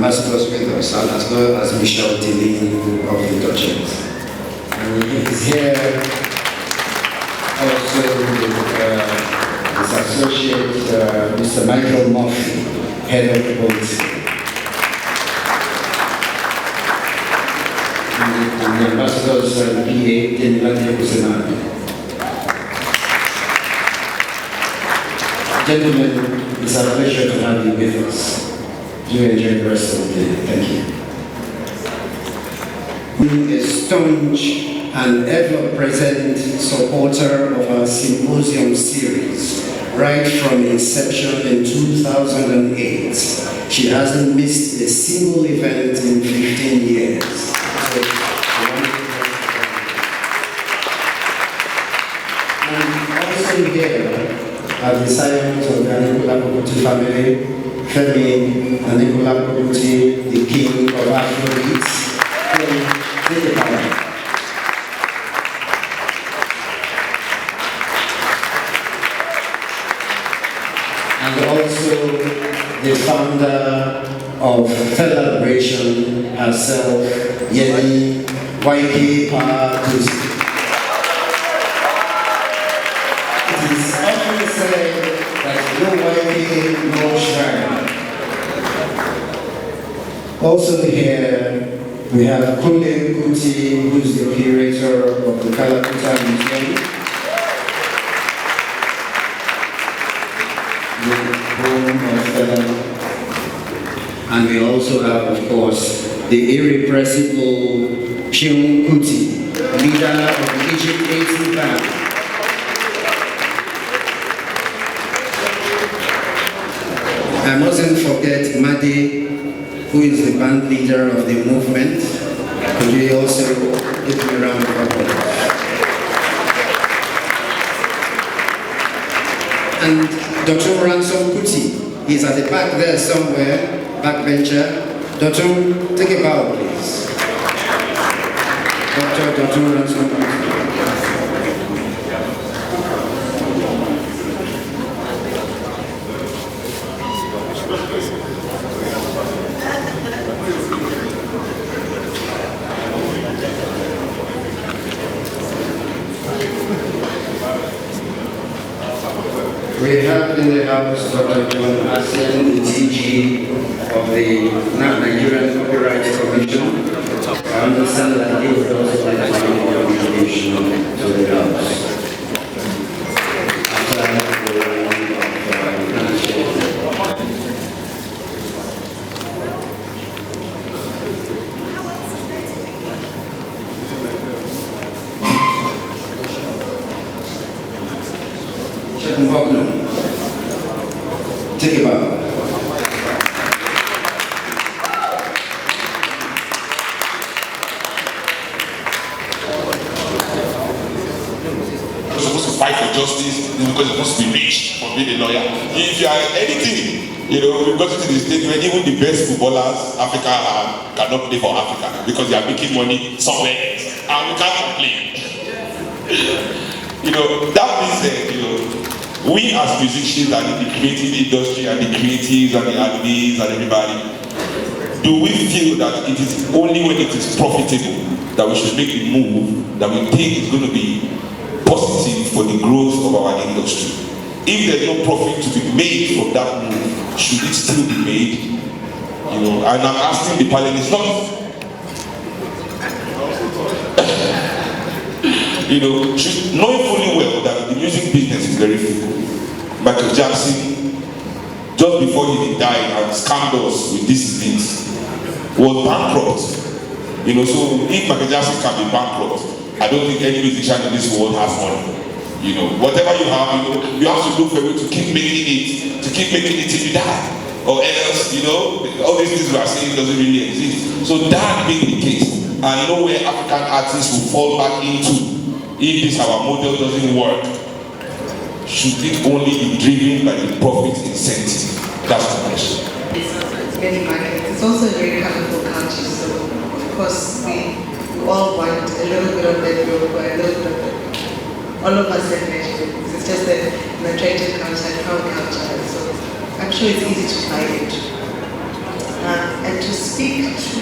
ambassadors with us, and as well as Michelle Tilly of the Duchess. And he's here also with his associate, Mr. Michael Murphy, head of the policy. And the ambassadors, PA, Denilani Kusenani. Gentlemen, it's a pleasure to have you with us. Do enjoy the rest of the day. Thank you. A staunch and ever-present supporter of our symposium series, right from inception in 2008. She hasn't missed a single event in 15 years. And also here, are the scions of the Anikula Kokuti family, Femi Anikula Kokuti, the king of Afrobeats. Take it back. And also the founder of Fela herself, Yeni YK Power. It is often said that no YK, no shrine. Also here we have Kunle Kuti, who is the curator of the Kalakuta Museum. And we also have, of course, the irrepressible Chiung Kuti, leader of the Egypt 80 band. I mustn't forget Madi, who is the band leader of the movement. Could you also give me a round of applause? And Dr. Ransom Kuti, he's at the back there somewhere, backbencher. Dr. take a bow, please. Dr. Ransom Kuti. We have in the house Dr. John Asen, the DG of the Nigerian Copyright Commission. I understand that he would also like to make a contribution to the house. Take it back. You're supposed to fight for justice because you're supposed to be rich for being a lawyer. If you are anything, you know, we've got to the state where even the best footballers Africa cannot play for Africa because they are making money somewhere else. And we can't complain. You know, that means that, you know, we as musicians and in the creative industry and the creatives and the admins and everybody, do we feel that it is only when it is profitable that we should make the move that we think is going to be positive for the growth of our industry? If there's no profit to be made from that move, should it still be made? You know, and I'm asking the panel, it's not, you know, knowing fully well that the music business is very fickle. Michael Jackson, just before he died and scammed us with these things, was bankrupt. You know, so if Michael Jackson can be bankrupt, I don't think any musician in this world has money. You know, whatever you have, you know, you have to look for a way to keep making it till you die. Or else, you know, all these things we are saying doesn't really exist. So that being the case, and you know where African artists will fall back into if this our model doesn't work, should it only be driven by the profit incentive? That's the question. It's many markets. It's also a very colorful country, so of course we all want a little bit of that Europe, a little bit of that. All of us have Nigerians. It's just that Nigerian culture, proud culture. So I'm sure it's easy to find it. And to speak to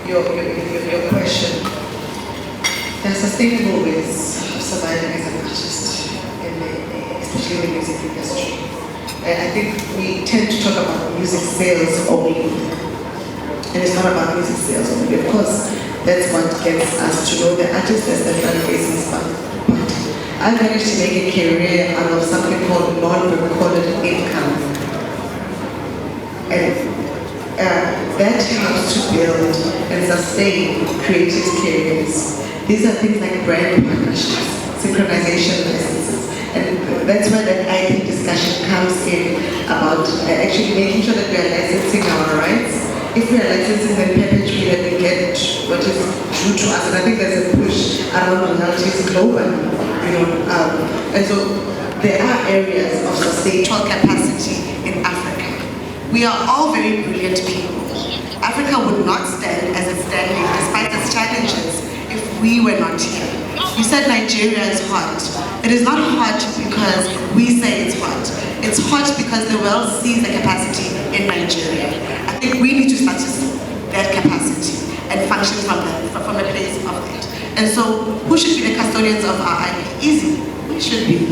your question, there are sustainable ways of surviving as an artist, especially in the music industry. I think we tend to talk about music sales only, and it's not about music sales only. Of course, that's what gets us to know the artist as the front-facing stuff. But I managed to make a career out of something called non-recorded income, and that helps to build and sustain creative careers. These are things like brand partnerships, synchronization licenses, and that's where the IP discussion comes in about actually making sure that we are licensing our rights. If we are licensing them perpetually, then we get what is true to us, and I think there's a push around royalties globally, and so there are areas of sustainable capacity in Africa. We are all very brilliant people. Africa would not stand as it's standing, despite its challenges, if we were not here. You said Nigeria is hot. It is not hot because we say it's hot. It's hot because the world sees the capacity in Nigeria. I think we need to start to see that capacity and function from the place of it. And so, who should be the custodians of our IP? Easy. We should be.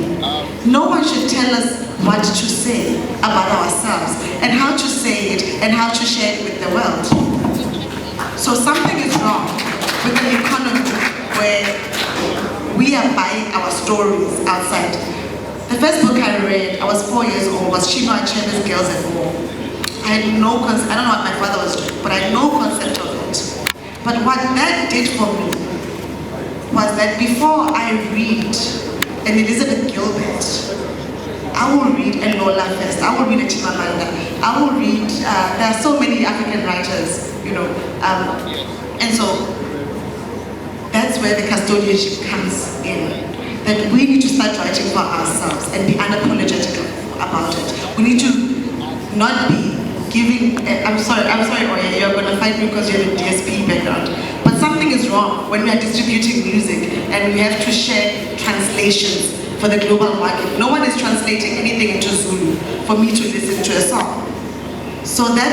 No one should tell us what to say about ourselves and how to say it and how to share it with the world. So something is wrong with an economy where we are buying our stories outside. The first book I read, I was 4 years old, was Chinua Achebe's Girls at War. I had no concept, I don't know what my father was doing, but I had no concept of it. But what that did for me was that before I read an Elizabeth Gilbert, I will read Enola first, I will read a Chimamanda, I will read, there are so many African writers, and so that's where the custodianship comes in. That we need to start writing for ourselves and be unapologetic about it. We need to not be giving, I'm sorry, Oya, you're going to fight me because you have a DSP background. But something is wrong when we are distributing music and we have to share translations for the global market. No one is translating anything into Zulu for me to listen to a song. So that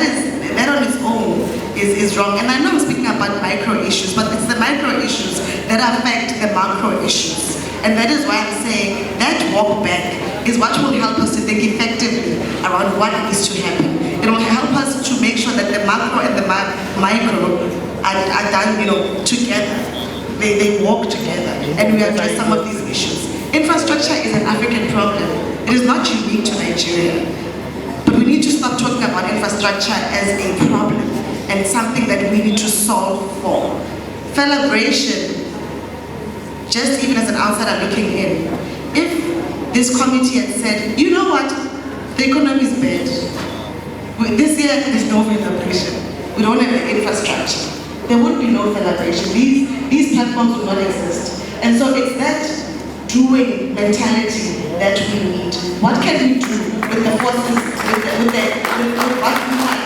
on its own is wrong. And I know I'm speaking about micro issues, but it's the micro issues that affect the macro issues. And that is why I'm saying that walk back is what will help us to think effectively around what needs to happen. It will help us to make sure that the macro and the micro are done, together. They walk together, and we address some of these issues. Infrastructure is an African problem. It is not unique to Nigeria. But we need to stop talking about infrastructure as a problem and something that we need to solve for. Celebration, just even as an outsider looking in, if this committee had said, you know what, the economy is bad. This year there's no celebration. We don't have the infrastructure. There would be no celebration. These platforms would not exist. And so it's that doing mentality that we need. What can we do with the forces, with what we have?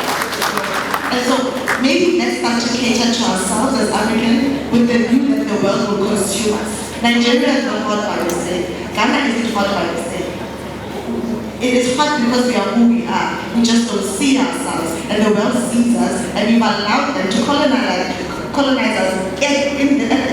And so maybe let's start to cater to ourselves as African with the view that the world will consume us. Nigeria is not hot by mistake. Ghana isn't hot by mistake. It is hot because we are who we are. We just don't see ourselves, and the world sees us, and we've allowed them to colonize us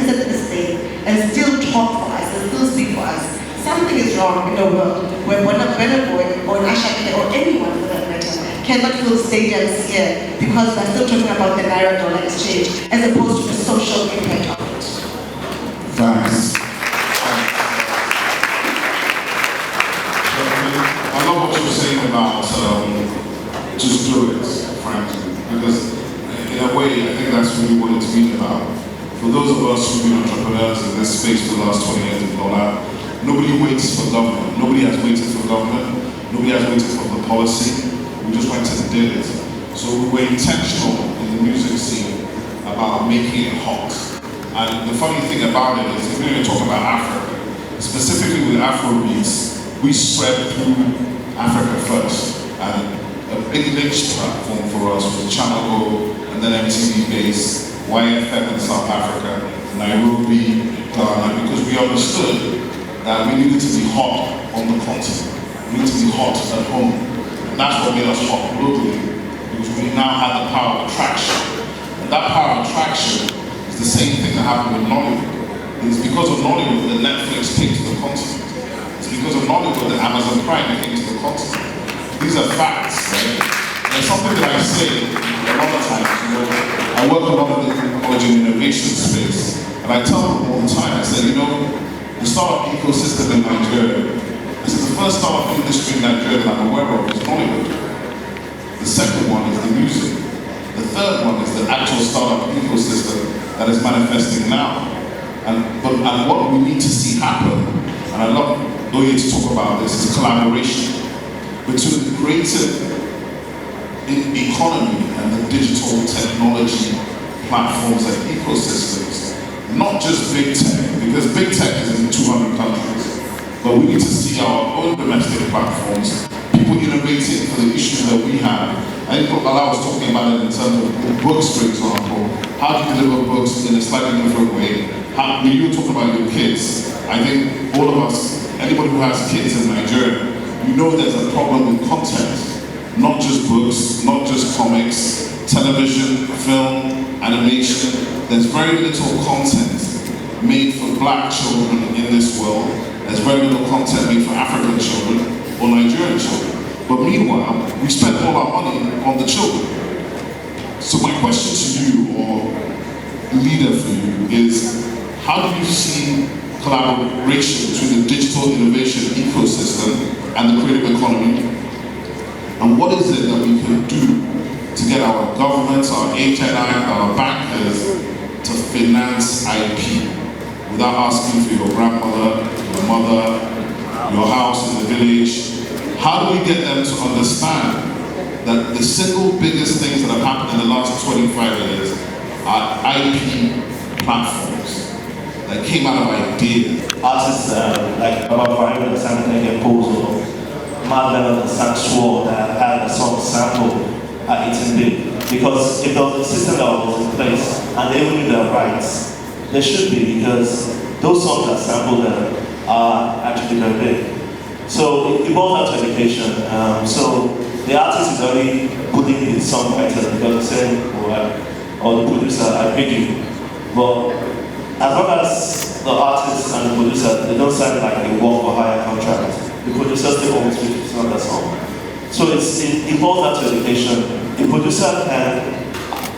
at this day, and still talk for us, and still speak for us. Something is wrong in the world where Burna Boy or Ashake or anyone for that matter cannot fill stadiums here because we're still talking about the Naira-dollar exchange as opposed to the social impact of it. Thanks. I love what you're saying about just do it, frankly, because in a way, I think that's really what it's been about. For those of us who've been entrepreneurs in this space for the last 20 years and all that, nobody waits for government. Nobody has waited for government. Nobody has waited for the policy. We just went and did it. So we were intentional in the music scene about making it hot. And the funny thing about it is, if we're going to talk about Africa, specifically with Afrobeats, we spread through Africa first. And a big links platform for us was Channel O, and then MTV Base, YFM in South Africa, Nairobi, Ghana, because we understood that we needed to be hot on the continent. We needed to be hot at home. And that's what made us hot globally. because we now have the power of attraction. And that power of attraction is the same thing that happened with Nollywood. It's because of Nollywood that Netflix came to the continent. It's because of Nollywood that Amazon Prime came to the continent. These are facts, right? And something that I say a lot of times, I work a lot in the technology and innovation space, and I tell them all the time, I say, the startup ecosystem in Nigeria, this is the first startup industry in Nigeria that I'm aware of is Nollywood. The second one is the music. The third one is the actual startup ecosystem that is manifesting now. And what we need to see happen, and I love Oye to talk about this, is collaboration between the creative economy and the digital technology platforms and ecosystems. Not just big tech, because big tech is in 200 countries, but we need to see our own domestic platforms, people innovating for the issues that we have. I think Fela was talking about it in terms of books, for example. How do you deliver books in a slightly different way? When you were talking about your kids, I think all of us, anybody who has kids in Nigeria, you know there's a problem with content. Not just books, not just comics, television, film, animation. There's very little content made for black children in this world. There's very little content made for African children or Nigerian children. But meanwhile, we spend all our money on the children. So my question to you, or leader for you, is how do you see collaboration between the digital innovation ecosystem and the creative economy? And what is it that we can do to get our governments, our HNI, our bankers to finance IP without asking for your grandmother, your mother, your house in the village? How do we get them to understand that the single biggest things that have happened in the last 25 years are IP platforms that came out of ideas? Artists like Baba Fahim and Sam Nege Madman and Sam Swore that had a song sample at 18-bit, because if there was a system that was in place and they knew their rights, there should be, because those songs that sampled them are actually very big. So it boils down to education. So the artist is already putting his songwriter because they're saying, or the producer, I paid you. But as long as the artist and the producer, they don't sign like a work for hire contract, the producer still owns 50% of the song. So it boils down to education. The producer can,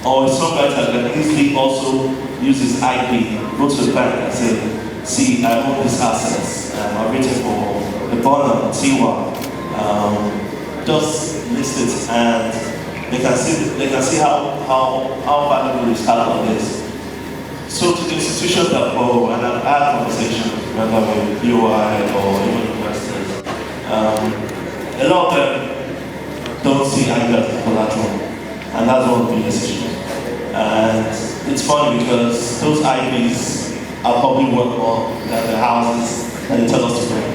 or a songwriter can easily also use his IP, go to the bank and say, see, I own these assets, I'm waiting for the Bonner, Tiwa, just list it, and they can see how valuable this talent is. So to the institutions that follow, and I've had conversations, whether with UI or even universities, a lot of them don't see IP as collateral, and that's one of the biggest issues. And it's funny because those IPs are probably worth more than the houses that they tell us to bring.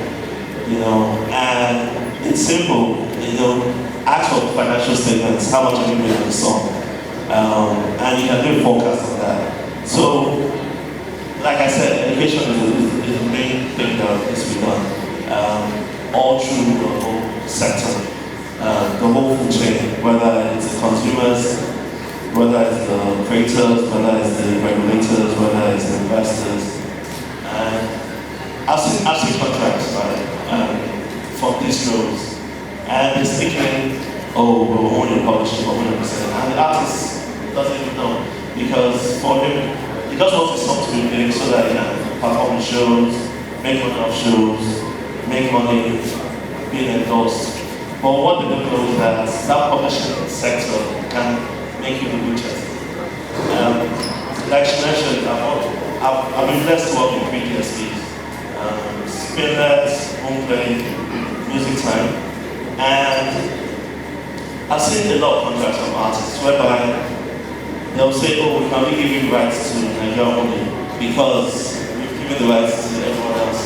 And it's simple, ask for financial statements, how much have you made on the song, and you can do a forecast of that. So, like I said, education is the main thing that needs to be done, all through the whole sector, the whole food chain, whether it's the consumers, whether it's the creators, whether it's the regulators, whether it's the investors. And I've seen contracts, right, from these roles, and it's thinking, oh, we'll own your publishing for 100%, and the artist doesn't even know, because for him, he just wants his song to be big so that he can perform in shows, make money off shows, make money being endorsed. But what they don't know is that publishing sector can make you the richest. Like she mentioned, I've been blessed to work in 3 DSPs. Spinlet, home play, music time, and I've seen a lot of contracts from artists whereby they'll say, oh, we can only give you rights to Nigeria only because we've given the rights to everyone else.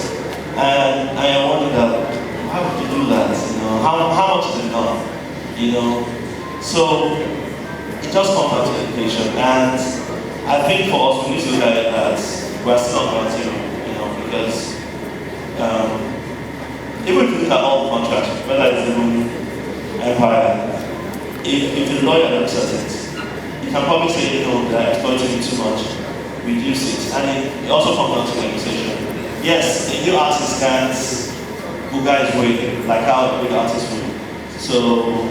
And I wonder that, why would you do that? How much is enough? So it just comes down to education, and I think for us we need to look at it that we're still on ground zero, because even if you look at all the contracts, whether it's the Empire, if a lawyer looks at it, you can probably say, they're exploiting it too much, reduce it. And it also comes down to negotiation. Yes, a new artist can't Buga his way, like how a good artist would. So,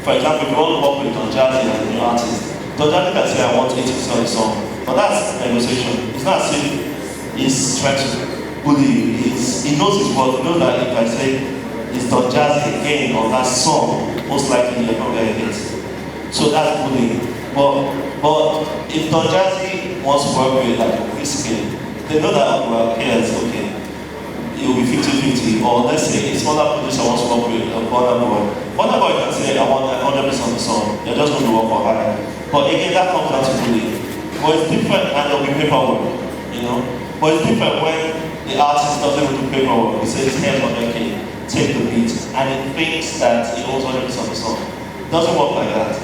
for example, if you want to work with Don Jazzy as a new artist, Don Jazzy can say, I want 80% of the song. But that's negotiation. It's not as if he's trying to bully you. He knows his worth. He knows that if I say it's Don Jazzy again on that song, most likely you're not going to hit. So that's bullying. But if Don Jazzy wants to work with like Whiskey, they know that okay, it will be 50-50. Or let's say a smaller producer wants to work with a Burna Boy. Burna Boy can say, I want 100% of the song. They're just going to work for higher. But again, that comes down to bullying. But it's different, and there'll be paperwork, But it's different when the artist doesn't even do paperwork. He says, here's 100K, take the beat, and it thinks that it owns 100% of the song. It doesn't work like that,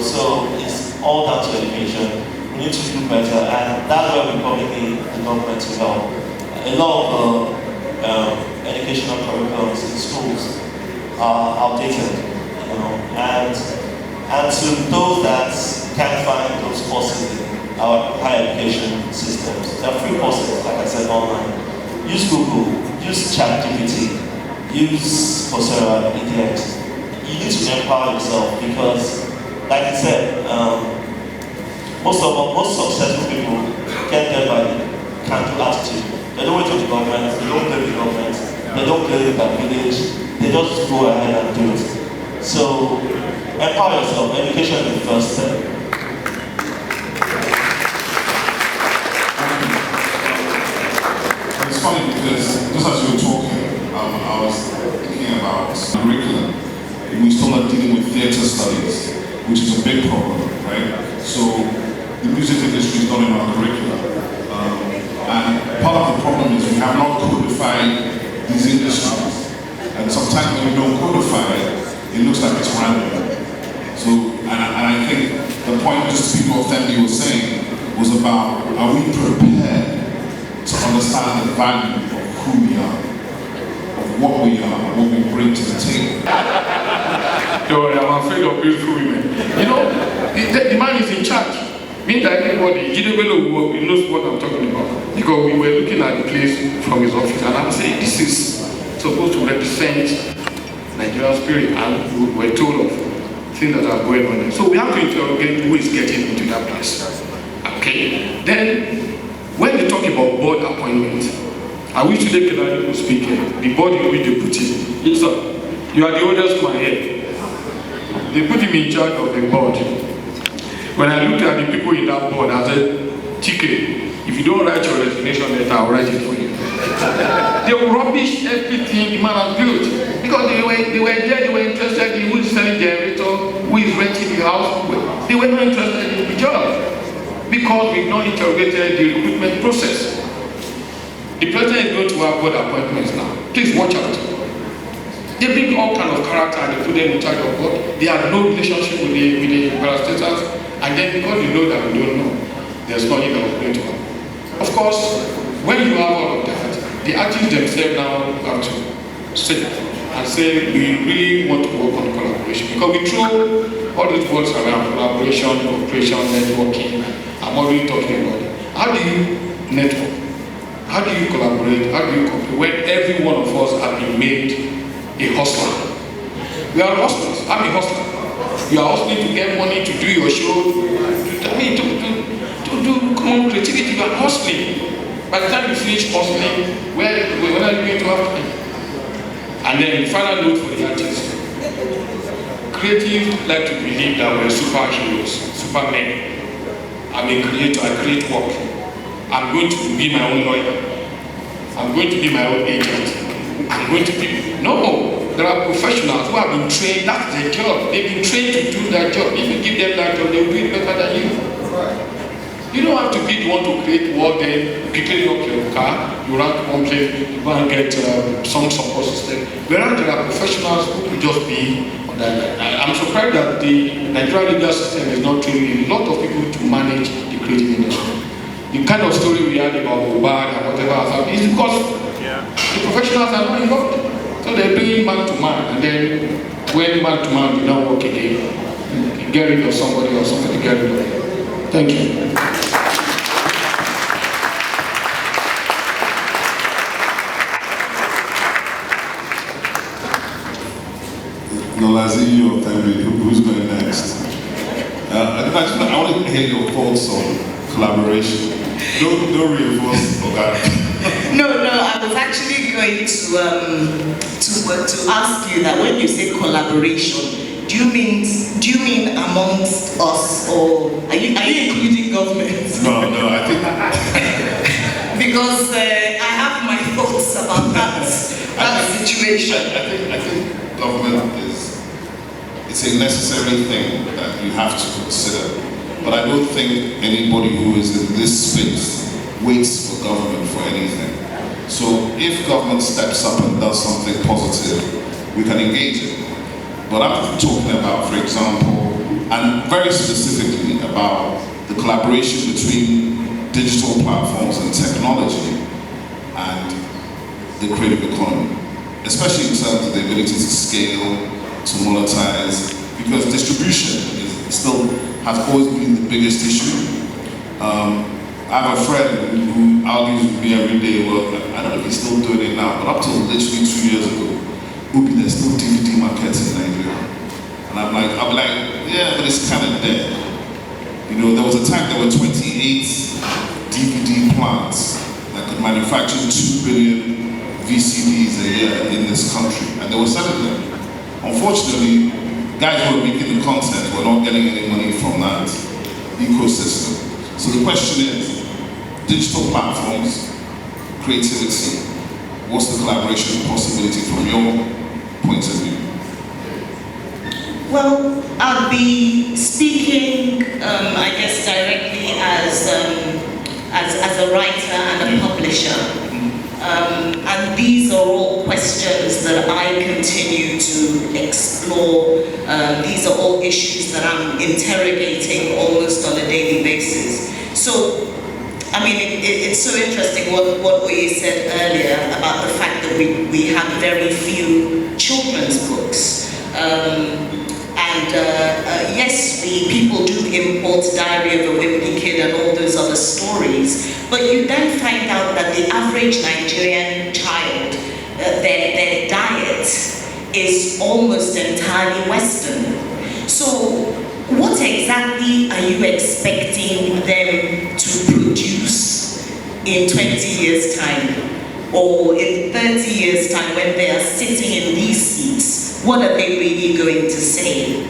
So it's all down to education. We need to do better, and that's where we probably need the government to help. A lot of educational curriculums in schools are outdated, and to those that can't find those courses in our higher education systems, there are free courses, like I said, online. Use Google, use ChatGPT, use Coursera, EDX. You need to empower yourself because, like I said, most successful people get there by can-do attitude. They don't wait for the government, they don't blame the government, they don't blame their village, they just go ahead and do it. So, empower yourself. Education is the first step. It's funny because just as you were talking, I was thinking about curriculum. We still are dealing with theatre studies, which is a big problem, right? So the music industry is not in our curriculum. And part of the problem is we have not codified these industries. And sometimes when we don't codify it, it looks like it's random. So, and I think the point just people Fendi was saying was about, are we prepared to understand the value of who we are, of what we are, what we bring to the table? Don't worry, I'm afraid of beautiful women. The man is in charge. Means that everybody, Jidebelo knows what I'm talking about. Because we were looking at the place from his office and I'm saying, this is supposed to represent Nigerian spirit, and we're told of things that are going on there. So we have to interrogate who is getting into that place. Okay? Then, when they talk about board appointment, I wish today can speak here. The board in which they put him. Yes, sir. You are the oldest man here. They put him in charge of the board. When I looked at the people in that board, I said, Chike, if you don't write your resignation letter, I'll write it for you. They will rubbish everything the man has built. Because they were there, they were interested in who is selling generator, who is renting the house. They were not interested in the job. Because we've not interrogated the recruitment process. The president is going to have board appointments now. Please watch out. They bring all kind of character and they put them in charge of board. They have no relationship with the parastatals. And then because you know that we don't know, there's nothing that was going to happen. Of course, when you have all of that, the artists themselves now have to sit and say, we really want to work on collaboration. Because we throw all these words around, collaboration, cooperation, networking. I'm already talking about it. How do you network? How do you collaborate? How do you cooperate? When every one of us have been made a hustler. We are hustlers. I'm a hustler. You are hustling to get money to do your show, to do common creativity. You are hustling. By the time you finish hustling, when are you going to have time? And then the final note for the artist. Creatives like to believe that we're superheroes, supermen. I'm a creator, I create work. I'm going to be my own lawyer. I'm going to be my own agent. I'm going to be... No! There are professionals who have been trained, that's their job. They've been trained to do that job. If you give them that job, they'll do it better than you. You don't have to be the one to create work, then picking up your car, you run to one place, you go and get some support system. Whereas there are professionals who could just be on that. I'm surprised that the Nigerian legal system is not training a lot of people to manage the creative industry. The kind of story we had about Obad and whatever has happened is because the professionals are not involved. So they're doing man to man, and then when man to man do not work again, you get rid of somebody or somebody get rid of you. Thank you. Nolazi or Tembi, who's going next? I want to hear your thoughts on collaboration. Don't reinforce okay. No, I was actually going to ask you that when you say collaboration, do you mean amongst us, or are you including government? No, I think because I have my thoughts about that situation. I think government it's a necessary thing that you have to consider. But I don't think anybody who is in this space waits for government for anything. So if government steps up and does something positive, we can engage it. But I'm talking about, for example, and very specifically about the collaboration between digital platforms and technology and the creative economy, especially in terms of the ability to scale, to monetize, because distribution has always been the biggest issue. I have a friend who argues with me every day, well, I don't know if he's still doing it now, but up till literally 2 years ago, there's still DVD markets in Nigeria. And I'm like, yeah, but it's kind of dead. You know, there was a time there were 28 DVD plants that could manufacture 2 billion VCDs a year in this country, and they were selling them. Unfortunately, guys who are making the content were not getting any money from that ecosystem. So the question is, digital platforms, creativity, what's the collaboration possibility from your point of view? Well, I'll be speaking, I guess, directly as a writer and a publisher. And these are all questions that I continue to explore. These are all issues that I'm interrogating almost on a daily basis. So, I mean, it's so interesting what Oye said earlier about the fact that we have very few children's books. Yes, people do import Diary of a Wimpy Kid and all those other stories, but you then find out that the average Nigerian child, their diet is almost entirely Western. So what exactly are you expecting them to produce in 20 years' time? Or in 30 years' time when they are sitting in these seats? What are they really going to say?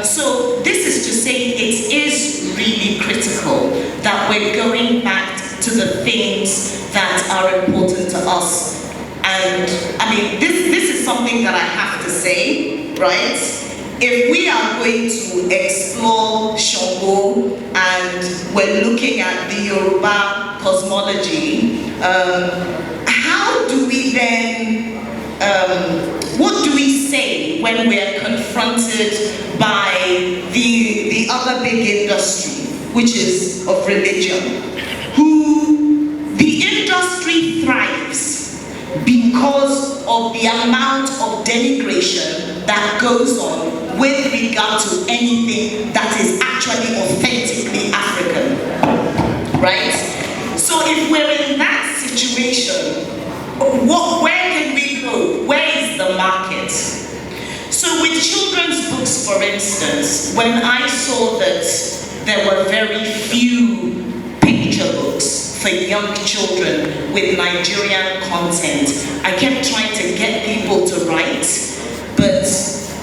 So this is to say it is really critical that we're going back to the things that are important to us. And I mean, this is something that I have to say, right? If we are going to explore Shango and we're looking at the Yoruba cosmology, how do we then, what do we say when we are confronted by the other big industry, which is of religion, who the industry thrives because of the amount of denigration that goes on with regard to anything that is actually authentically African, right? So if we're in that situation, where can we go? Where is the market? So with children's books, for instance, when I saw that there were very few picture books for young children with Nigerian content, I kept trying to get people to write, but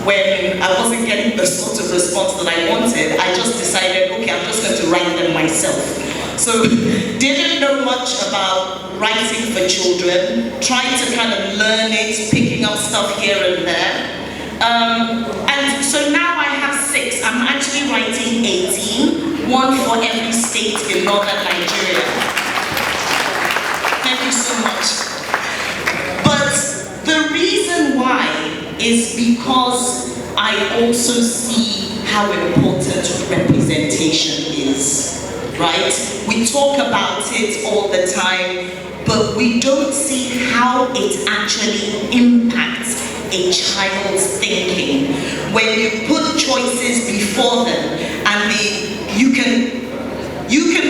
when I wasn't getting the sort of response that I wanted, I just decided, okay, I'm just going to write them myself. So didn't know much about writing for children, trying to kind of learn it, picking up stuff here and there. And so now I have 6. I'm actually writing 18, one for every state in northern Nigeria. Thank you so much. But the reason why is because I also see how important representation is, right? We talk about it all the time, but we don't see how it actually impacts a child's thinking. When you put choices before them and you can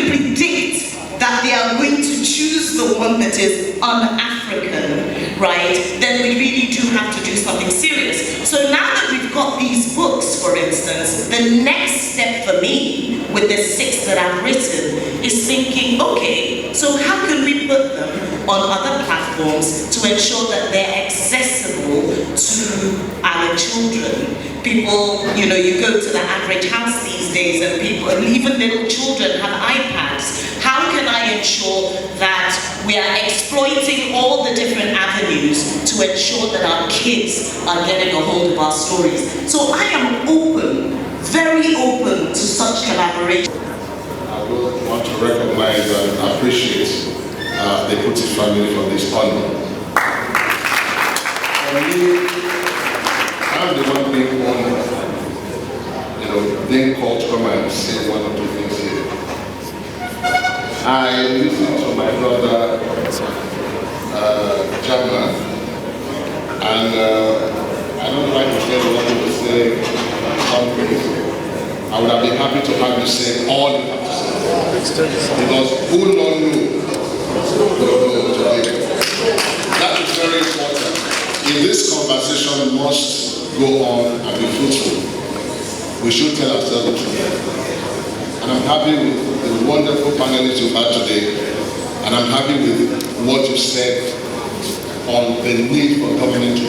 predict that they are going to choose the one that is un-African, right? Then we really do have to do something serious. So now that we've got these books, for instance, the next step for me with the 6 that I've written is thinking, okay, so how can we put them on other platforms to ensure that they're accessible to our children? People, you know, you go to the average house these days and people, and even little children have iPads. How can I ensure that we are exploiting all the different avenues to ensure that our kids are getting a hold of our stories? So I am open, very open to such collaboration. I would want to recognize and appreciate the Kuti family for this honor. For me, I'm the one being honored, you know, being called to come and say one or two things here. I listened to my brother, Jama, and I don't like to say what he was saying, something. I would have been happy to have you say all you have to say. Because who don't know today. That is very important. If this conversation must go on and be fruitful, we should tell ourselves the truth. And I'm happy with the wonderful panelists you've had today, and I'm happy with what you said on the need for government to